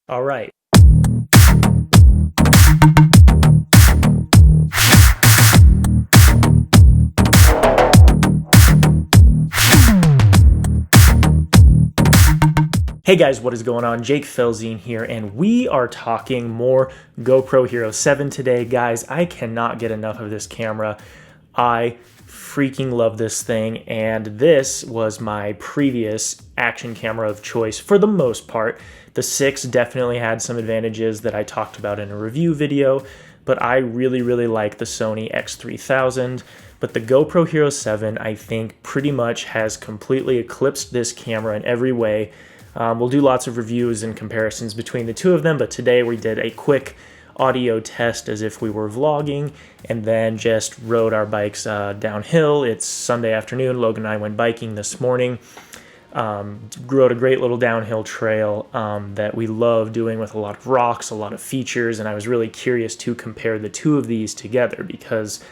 All right. Hey guys, what is going on? jakefelzien here, and we are talking more GoPro Hero 7 today. Guys, I cannot get enough of this camera. I freaking love this thing, and this was my previous action camera of choice for the most part. The 6 definitely had some advantages that I talked about in a review video, but I really like the Sony x3000. But the GoPro Hero 7, I think, pretty much has completely eclipsed this camera in every way. We'll do lots of reviews and comparisons between the two of them, but today we did a quick audio test as if we were vlogging, and then just rode our bikes downhill. It's Sunday afternoon. Logan and I went biking this morning. Rode a great little downhill trail that we love doing with a lot of rocks, a lot of features, and I was really curious to compare the two of these together because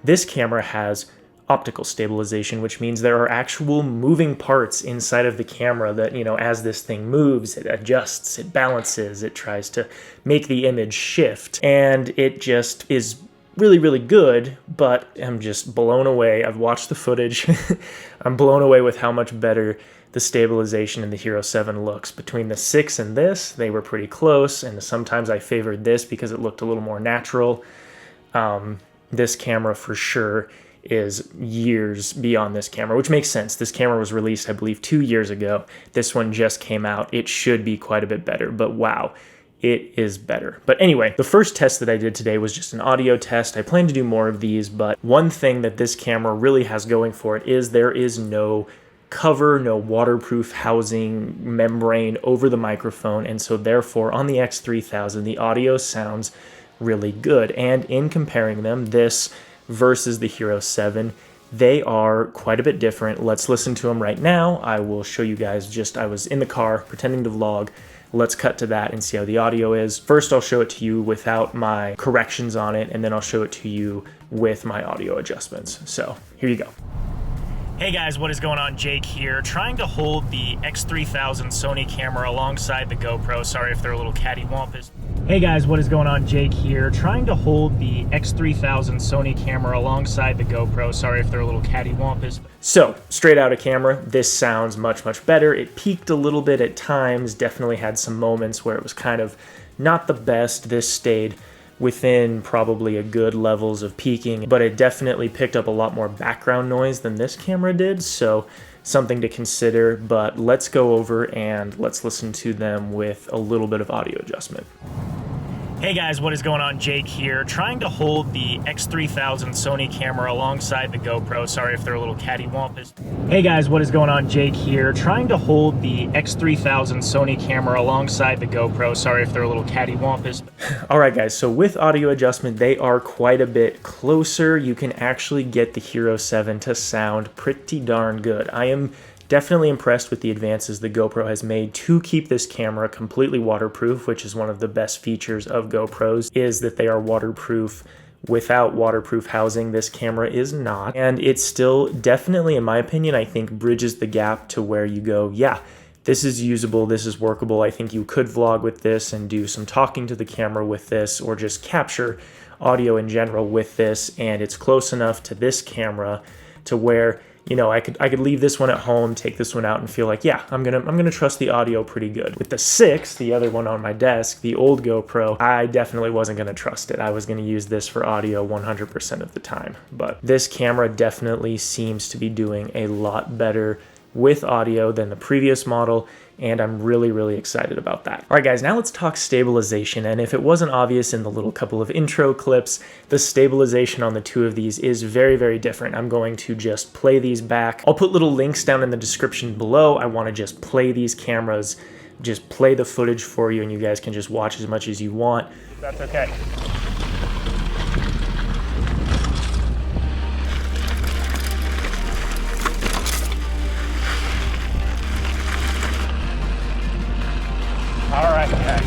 this camera has optical stabilization, which means there are actual moving parts inside of the camera that, you know, as this thing moves, it adjusts, it balances, it tries to make the image shift, and it just is really good. But I'm just blown away. I've watched the footage. I'm blown away with how much better the stabilization in the Hero 7 looks. Between the 6 and this, they were pretty close, and sometimes I favored this because it looked a little more natural. This camera for sure is years beyond this camera, which makes sense. This camera was released, I believe, 2 years ago. This one just came out. It should be quite a bit better, but wow, it is better. But anyway, the first test that I did today was just an audio test. I plan to do more of these, but one thing that this camera really has going for it is there is no cover, no waterproof housing membrane over the microphone, and so therefore on the x3000 the audio sounds really good. And in comparing them, this versus the Hero 7, they are quite a bit different. Let's listen to them right now. I will show you guys. I was in the car pretending to vlog. Let's cut to that and see how the audio is. First, I'll show it to you without my corrections on it, and then I'll show it to you with my audio adjustments. So here you go. Hey guys, what is going on? Jake here, trying to hold the x3000 Sony camera alongside the GoPro. Sorry if they're a little cattywampus. Hey guys, what is going on? Jake here, trying to hold the x3000 Sony camera alongside the GoPro. Sorry if they're a little cattywampus. So, straight out of camera, this sounds much better. It peaked a little bit at times, definitely had some moments where it was kind of not the best. This stayed within probably a good levels of peaking, but it definitely picked up a lot more background noise than this camera did, so something to consider. But let's go over and let's listen to them with a little bit of audio adjustment. Hey guys, what is going on? Jake here, trying to hold the x3000 Sony camera alongside the GoPro. Sorry if they're a little cattywampus. Hey guys, what is going on? Jake here, trying to hold the x3000 Sony camera alongside the GoPro. Sorry if they're a little cattywampus. All right guys, so with audio adjustment, they are quite a bit closer. You can actually get the Hero 7 to sound pretty darn good. I am definitely impressed with the advances the GoPro has made to keep this camera completely waterproof, which is one of the best features of GoPros, is that they are waterproof without waterproof housing. This camera is not, and it still definitely, in my opinion, I think bridges the gap to where you go, yeah, this is usable, this is workable. I think you could vlog with this and do some talking to the camera with this, or just capture audio in general with this, and it's close enough to this camera to where, you know, I could leave this one at home, take this one out, and feel like, yeah, I'm gonna trust the audio pretty good. With the 6, the other one on my desk, the old GoPro, I definitely wasn't gonna trust it. I was gonna use this for audio 100% of the time. But this camera definitely seems to be doing a lot better with audio than the previous model, and I'm really excited about that. All right guys, now let's talk stabilization. And if it wasn't obvious in the little couple of intro clips, the stabilization on the two of these is very different. I'm going to just play these back. I'll put little links down in the description below. I want to just play these cameras, just play the footage for you, and you guys can just watch as much as you want. That's okay. All right, guys.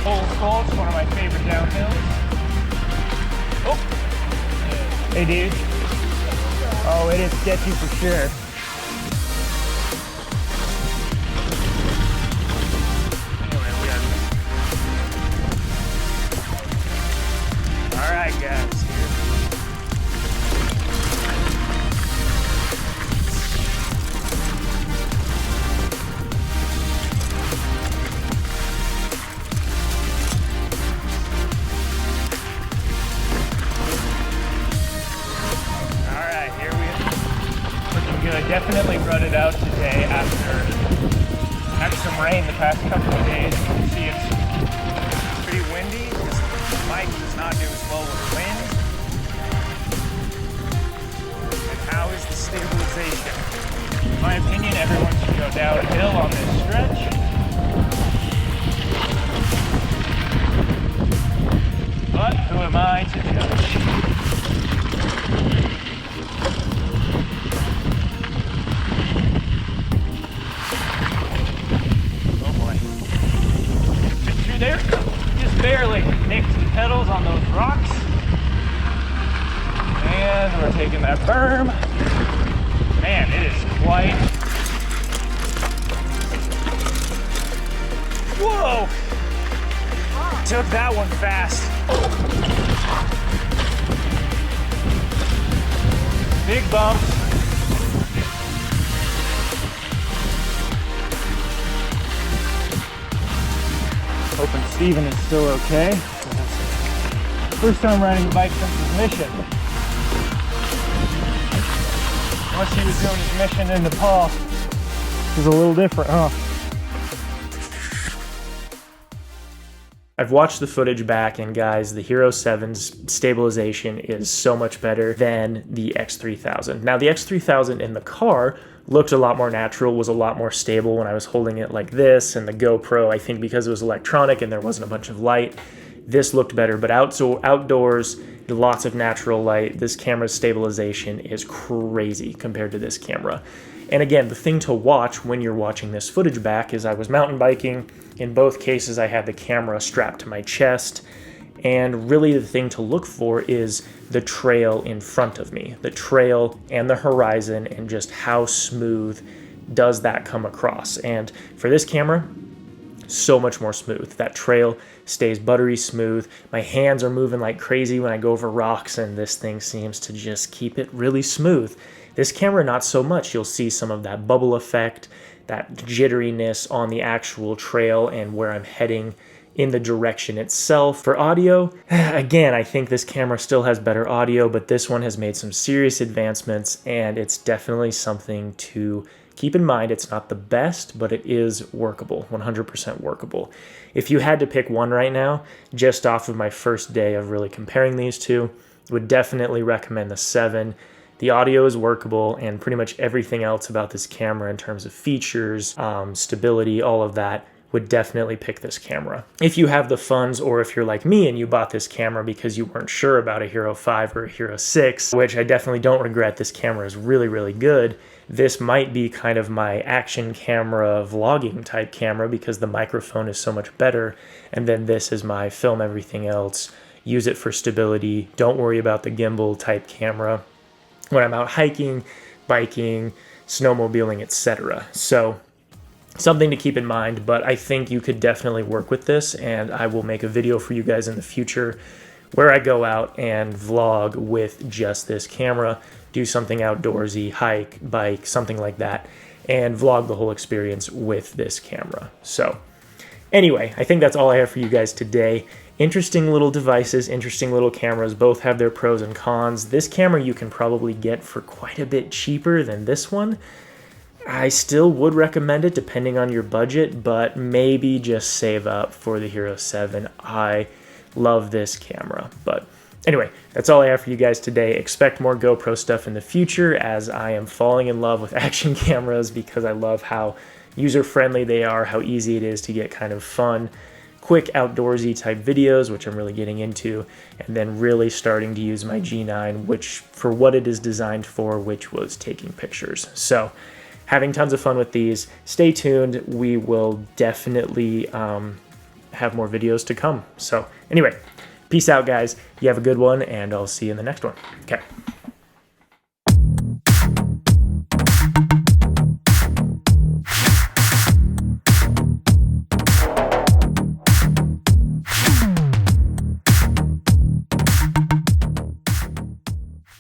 Full one of my favorite downhills. Oh! Hey, dude. Oh, it is sketchy for sure. Alright, guys. Good. Definitely rutted out today after had some rain the past couple of days. You can see it's pretty windy. This mic does not do as well with wind. And how is the stabilization? In my opinion, everyone should go downhill on this stretch. But who am I to judge? There, just barely nicked the pedals on those rocks. And we're taking that berm. Man, it is quite... Whoa! Took that one fast. Big bumps. Hoping Steven is still okay. First time riding a bike since his mission. Unless he was doing his mission in Nepal. It was a little different, huh? I've watched the footage back, and guys, the Hero 7's stabilization is so much better than the x3000. Now, the x3000 in the car looked a lot more natural, was a lot more stable when I was holding it like this, and the GoPro, I think because it was electronic and there wasn't a bunch of light, this looked better. But outdoors, lots of natural light, this camera's stabilization is crazy compared to this camera. And again, the thing to watch when you're watching this footage back is I was mountain biking. In both cases, I had the camera strapped to my chest. And really the thing to look for is the trail in front of me, the trail and the horizon, and just how smooth does that come across. And for this camera, so much more smooth. That trail stays buttery smooth. My hands are moving like crazy when I go over rocks, and this thing seems to just keep it really smooth. This camera, not so much. You'll see some of that bubble effect, that jitteriness on the actual trail and where I'm heading in the direction itself. For audio, again, I think this camera still has better audio, but this one has made some serious advancements, and it's definitely something to keep in mind. It's not the best, but it is workable, 100% workable. If you had to pick one right now, just off of my first day of really comparing these two, would definitely recommend the 7. The audio is workable, and pretty much everything else about this camera in terms of features, stability, all of that, would definitely pick this camera. If you have the funds, or if you're like me and you bought this camera because you weren't sure about a Hero 5 or a Hero 6, which I definitely don't regret, this camera is really, really good. This might be kind of my action camera vlogging type camera because the microphone is so much better. And then this is my film everything else, use it for stability, don't worry about the gimbal type camera when I'm out hiking, biking, snowmobiling, etc. So something to keep in mind, but I think you could definitely work with this, and I will make a video for you guys in the future where I go out and vlog with just this camera, do something outdoorsy, hike, bike, something like that, and vlog the whole experience with this camera. So anyway, I think that's all I have for you guys today. Interesting little devices, interesting little cameras, both have their pros and cons. This camera you can probably get for quite a bit cheaper than this one. I still would recommend it depending on your budget, but maybe just save up for the Hero 7. I love this camera. But anyway, that's all I have for you guys today. Expect more GoPro stuff in the future, as I am falling in love with action cameras because I love how user-friendly they are, how easy it is to get kind of fun, quick outdoorsy type videos, which I'm really getting into, and then really starting to use my G9, which for what it is designed for, which was taking pictures. So having tons of fun with these. Stay tuned. We will definitely have more videos to come. So anyway, peace out, guys. You have a good one, and I'll see you in the next one. Okay.